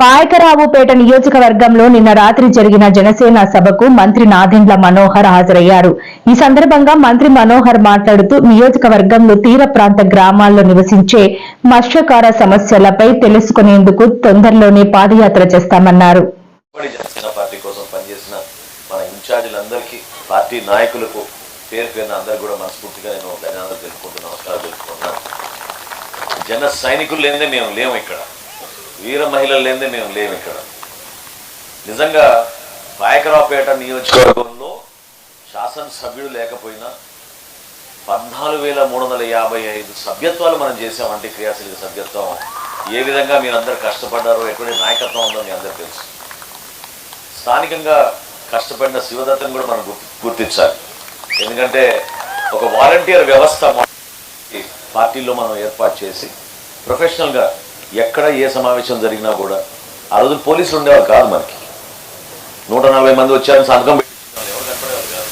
పాయకరావుపేట నియోజకవర్గంలో నిన్న రాత్రి జరిగిన జనసేన సభకు మంత్రి నాదెండ్ల మనోహర్ హాజరయ్యారు. ఈ సందర్భంగా మంత్రి మనోహర్ మాట్లాడుతూ నియోజకవర్గంలో తీర ప్రాంత గ్రామాల్లో నివసించే మత్స్యకార సమస్యలపై తెలుసుకునేందుకు తొందరలోనే పాదయాత్ర చేస్తామన్నారు. జన సైనికులు లేదే మేము లేము, ఇక్కడ వీర మహిళలు లేదే మేము లేము. ఇక్కడ నిజంగా పాయకరావుపేట నియోజకవర్గంలో శాసనసభ్యుడు లేకపోయినా 14,355 సభ్యత్వాలు మనం చేసామంటే క్రియాశీలక సభ్యత్వం. ఏ విధంగా మీరందరూ కష్టపడ్డారో, ఎటువంటి నాయకత్వం ఉందో మీ అందరూ తెలుసు. స్థానికంగా కష్టపడిన శివదత్తను కూడా మనం గుర్తించాలి. ఎందుకంటే ఒక వాలంటీర్ వ్యవస్థ పార్టీలో మనం ఏర్పాటు చేసి ప్రొఫెషనల్గా ఎక్కడ ఏ సమావేశం జరిగినా కూడా, ఆ రోజు పోలీసులు ఉండేవారు కాదు, మనకి 140 మంది వచ్చారని సంతకం పెట్టించాలి, ఎవరు కనపడేవారు కాదు.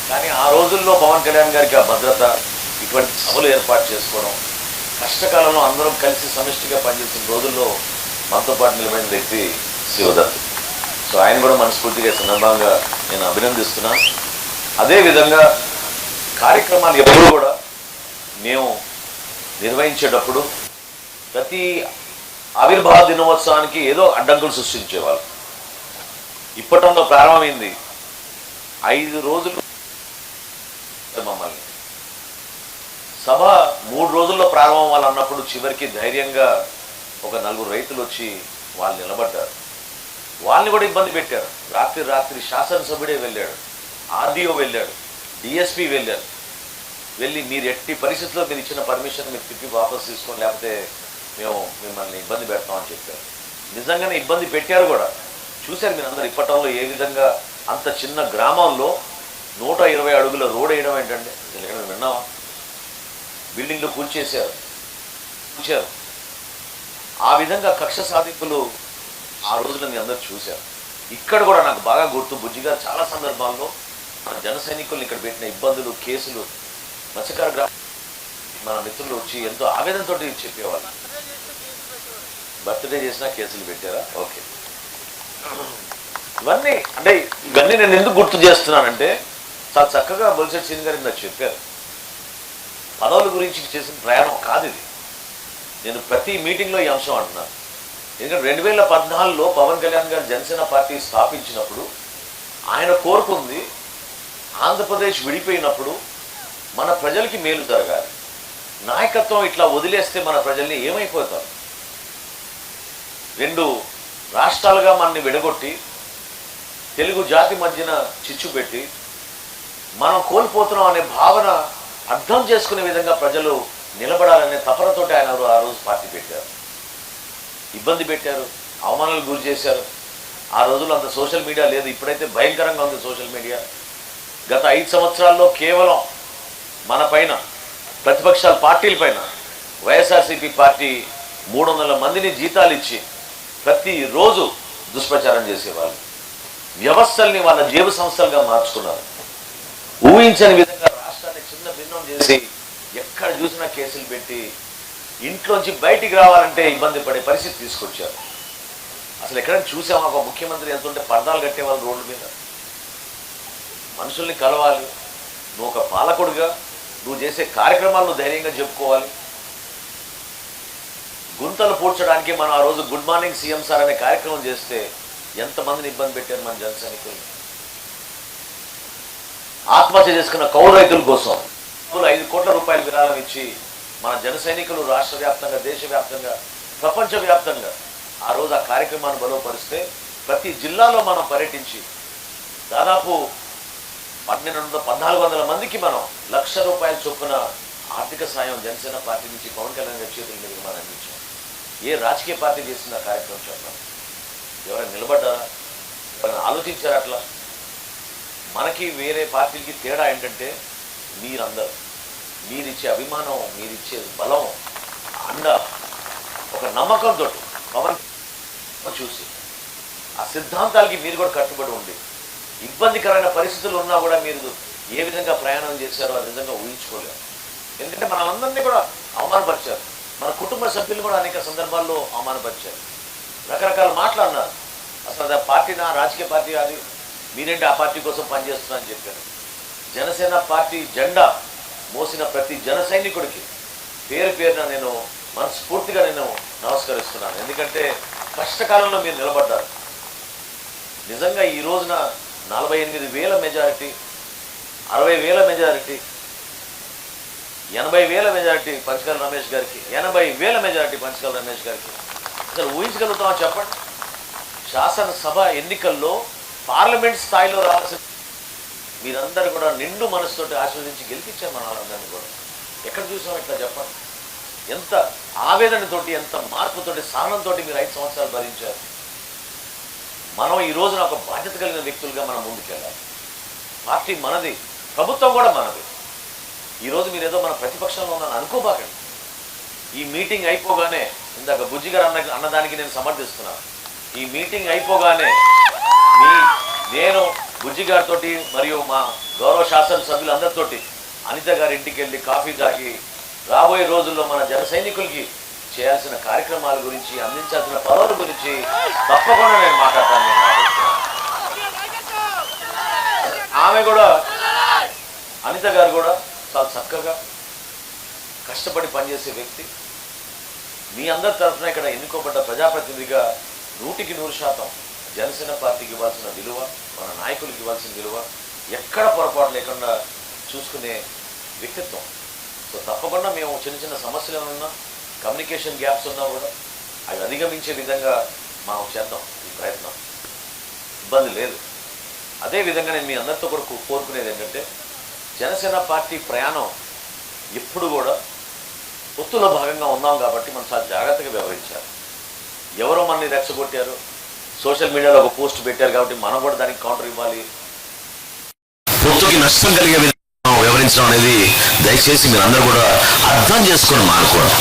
కానీ ఆ రోజుల్లో పవన్ కళ్యాణ్ గారికి ఆ భద్రత, ఇటువంటి సభలు ఏర్పాటు చేసుకోవడం, కష్టకాలంలో అందరం కలిసి సమిష్టిగా పనిచేసిన రోజుల్లో మనతో పాటు నిలబడిన వ్యక్తి శివదత్. సో ఆయన కూడా మనస్ఫూర్తిగా సందర్భంగా నేను అభినందిస్తున్నాను. అదేవిధంగా కార్యక్రమాలు ఎప్పుడు కూడా మేము నిర్వహించేటప్పుడు ప్రతి ఆవిర్భావ దినోత్సవానికి ఏదో అడ్డంకులు సృష్టించేవాళ్ళు. ఇప్పటంలో ప్రారంభమైంది 5 రోజులు మమ్మల్ని సభ 3 రోజుల్లో ప్రారంభం వాళ్ళు అన్నప్పుడు చివరికి ధైర్యంగా ఒక 4 రైతులు వచ్చి వాళ్ళు నిలబడ్డారు. వాళ్ళని కూడా ఇబ్బంది పెట్టారు. రాత్రి శాసనసభ్యుడే వెళ్ళాడు, ఆర్డీఓ వెళ్ళాడు, డిఎస్పీ వెళ్ళారు. వెళ్ళి మీరు ఎట్టి పరిస్థితుల్లో మీరు ఇచ్చిన పర్మిషన్ మీరు తిప్పి వాపసు తీసుకొని, లేకపోతే మేము మిమ్మల్ని ఇబ్బంది పెడతామని చెప్పారు. నిజంగానే ఇబ్బంది పెట్టారు కూడా. చూశారు మీరు అందరు. ఇప్పటంలో ఏ విధంగా అంత చిన్న గ్రామంలో 120 అడుగుల రోడ్ వేయడం ఏంటండి, ఎక్కడ విన్నావా? బిల్డింగ్లు కూల్చేశారు. ఆ విధంగా కక్ష సాధింపులు ఆ రోజున మీ అందరూ చూశారు. ఇక్కడ కూడా నాకు బాగా గుర్తు, బుజ్జిగారు చాలా సందర్భాల్లో మన జన సైనికులను ఇక్కడ పెట్టిన ఇబ్బందులు, కేసులు, మత్స్యకార గ్రామం మన మిత్రులు వచ్చి ఎంతో ఆవేదనతో చెప్పేవాళ్ళు. బర్త్డే చేసినా కేసులు పెట్టారా? ఓకే. ఇవన్నీ నేను ఎందుకు గుర్తు చేస్తున్నానంటే, చాలా చక్కగా బొలిశెట్టి శ్రీని గారు నాకు చెప్పారు. పదవుల గురించి చేసిన ప్రయాణం కాదు ఇది. నేను ప్రతి మీటింగ్లో ఈ అంశం అంటున్నాను. ఎందుకంటే 2014లో పవన్ కళ్యాణ్ గారు జనసేన పార్టీ స్థాపించినప్పుడు ఆయన కోరుకుంది ఆంధ్రప్రదేశ్ విడిపోయినప్పుడు మన ప్రజలకి మేలు జరగాలి. నాయకత్వం ఇట్లా వదిలేస్తే మన ప్రజల్ని ఏమైపోతారు? 2 రాష్ట్రాలుగా మనని విడగొట్టి తెలుగు జాతి మధ్యన చిచ్చు పెట్టి మనం కోల్పోతున్నాం అనే భావన అర్థం చేసుకునే విధంగా ప్రజలు నిలబడాలనే తపనతోటి ఆయన ఆ రోజు పార్టీ పెట్టారు. ఇబ్బంది పెట్టారు, అవమానాలు గురి చేశారు. ఆ రోజుల్లో అంత సోషల్ మీడియా లేదు. ఇప్పుడైతే భయంకరంగా ఉంది సోషల్ మీడియా. గత 5 సంవత్సరాల్లో కేవలం మన పైన, ప్రతిపక్షాల పార్టీల పైన వైఎస్ఆర్సీపీ పార్టీ 300 మందిని జీతాలు ఇచ్చి ప్రతిరోజు దుష్ప్రచారం చేసేవాళ్ళు. వ్యవస్థల్ని వాళ్ళ జేబు సంస్థలుగా మార్చుకున్నారు. ఊహించని విధంగా రాష్ట్రాన్ని చిన్న భిన్నం చేసి ఎక్కడ చూసినా కేసులు పెట్టి ఇంట్లోంచి బయటికి రావాలంటే ఇబ్బంది పడే పరిస్థితి తీసుకొచ్చారు. అసలు ఎక్కడైనా చూసామా ఒక ముఖ్యమంత్రి వెళ్తుంటే పరదాలు కట్టేవాళ్ళు రోడ్ల మీద? మనుషుల్ని కలవాలి. నువ్వు ఒక పాలకుడిగా నువ్వు చేసే కార్యక్రమాలను ధైర్యంగా చెప్పుకోవాలి. గుంతలు పూడ్చడానికి మనం ఆ రోజు గుడ్ మార్నింగ్ సీఎం సార్ అనే కార్యక్రమం చేస్తే ఎంతమందిని ఇబ్బంది పెట్టారు మన జన సైనికులు. ఆత్మహత్య చేసుకున్న కౌలు రైతుల కోసం 5 కోట్ల రూపాయల విరాళం ఇచ్చి మన జన సైనికులు రాష్ట్ర వ్యాప్తంగా, దేశవ్యాప్తంగా, ప్రపంచవ్యాప్తంగా ఆ రోజు ఆ కార్యక్రమాన్ని బలపరిస్తే ప్రతి జిల్లాలో మనం పర్యటించి దాదాపు 1400 మందికి మనం ₹1,00,000 చొప్పున ఆర్థిక సాయం జనసేన పార్టీ నుంచి పవన్ కళ్యాణ్ గారి చేతుల మీద మనం అందించాం. ఏ రాజకీయ పార్టీ చేసిన కార్యక్రమం చెప్పాలి? ఎవరైనా నిలబడ్డారా? ఎవరైనా ఆలోచించారా? అట్లా మనకి వేరే పార్టీలకి తేడా ఏంటంటే, మీరందరూ మీరిచ్చే అభిమానం, మీరిచ్చే బలం, అండ, ఒక నమ్మకంతో పవన్ చూసి ఆ సిద్ధాంతాలకి మీరు కూడా కట్టుబడి ఉండి ఇబ్బందికరమైన పరిస్థితులు ఉన్నా కూడా మీరు ఏ విధంగా ప్రయాణం చేశారో అది నిజంగా ఊహించుకోలేము. ఎందుకంటే మనలందరినీ కూడా అవమానపరిచారు. మన కుటుంబ సభ్యులు కూడా అనేక సందర్భాల్లో అవమానపరిచారు. రకరకాల మాటలు అన్నారు. అసలు అది ఆ పార్టీనా, రాజకీయ పార్టీ అది, మీరేంటి ఆ పార్టీ కోసం పనిచేస్తున్నా అని చెప్పారు. జనసేన పార్టీ జెండా మోసిన ప్రతి జన సైనికుడికి పేరు పేరున నేను మనస్ఫూర్తిగా నేను నమస్కరిస్తున్నాను. ఎందుకంటే కష్టకాలంలో మీరు నిలబడ్డారు. నిజంగా ఈ రోజున 48,000 majority, 60,000 majority, 80,000 majority Panchakarla Ramesh గారికి, 80,000 మెజారిటీ పంచకర్ల రమేష్ గారికి అసలు ఊహించగలుగుతామా చెప్పండి? శాసనసభ ఎన్నికల్లో పార్లమెంట్ స్థాయిలో రావాల్సిన మీరందరూ కూడా నిండు మనసుతోటి ఆశీర్వదించి గెలిపించారు మన వాళ్ళందరినీ కూడా. ఎక్కడ చూసాం ఇట్లా చెప్పండి? ఎంత ఆవేదనతోటి, ఎంత మార్పుతోటి, సహనంతో మీరు 5 సంవత్సరాలు భరించారు. మనం ఈ రోజున ఒక బాధ్యత కలిగిన వ్యక్తులుగా మనం ముందుకెళ్ళాలి. పార్టీ మనది, ప్రభుత్వం కూడా మనది. ఈరోజు మీరు ఏదో మన ప్రతిపక్షంలో ఉన్నాను అనుకోబాకండి. ఈ మీటింగ్ అయిపోగానే, ఇందాక బుజ్జి గారు అన్నదానికి నేను సమర్థిస్తున్నాను. ఈ మీటింగ్ అయిపోగానే నేను బుజ్జి గారితో మరియు మా గౌరవ శాసనసభ్యులందరితోటి అనిత గారి ఇంటికి వెళ్ళి కాఫీ తాగి రాబోయే రోజుల్లో మన జన సైనికులకి చేయాల్సిన కార్యక్రమాల గురించి, అందించాల్సిన పదవుల గురించి తప్పకుండా నేను మాట్లాడతాను. ఆమె కూడా, అనిత గారు కూడా చాలా చక్కగా కష్టపడి పనిచేసే వ్యక్తి. మీ అందరి తరఫున ఇక్కడ ఎన్నుకోబడ్డ ప్రజాప్రతినిధిగా 100% జనసేన పార్టీకి ఇవ్వాల్సిన విలువ, మన నాయకులకు ఇవ్వాల్సిన విలువ ఎక్కడ పొరపాటు లేకుండా చూసుకునే వ్యక్తిత్వం. సో తప్పకుండా మేము చిన్న చిన్న సమస్యలు ఉన్నా, కమ్యూనికేషన్ గ్యాప్స్ ఉన్నా కూడా అవి అధిగమించే విధంగా మనం చేద్దాం ఈ ప్రయత్నం. ఇబ్బంది లేదు. అదేవిధంగా నేను మీ అందరితో కూడా కోరుకునేది ఏంటంటే, జనసేన పార్టీ ప్రయాణం ఎప్పుడు కూడా పొత్తులో భాగంగా ఉన్నాం కాబట్టి మనం చాలా జాగ్రత్తగా వ్యవహరించాలి. ఎవరో మనని రెచ్చగొట్టారు, సోషల్ మీడియాలో ఒక పోస్ట్ పెట్టారు కాబట్టి మనం కూడా దానికి కౌంటర్ ఇవ్వాలి. పొత్తుకి నష్టం కలిగే విధంగా వ్యవహరించడం అనేది దయచేసి మీరందరూ కూడా అర్థం చేసుకొని మానుకోవడం.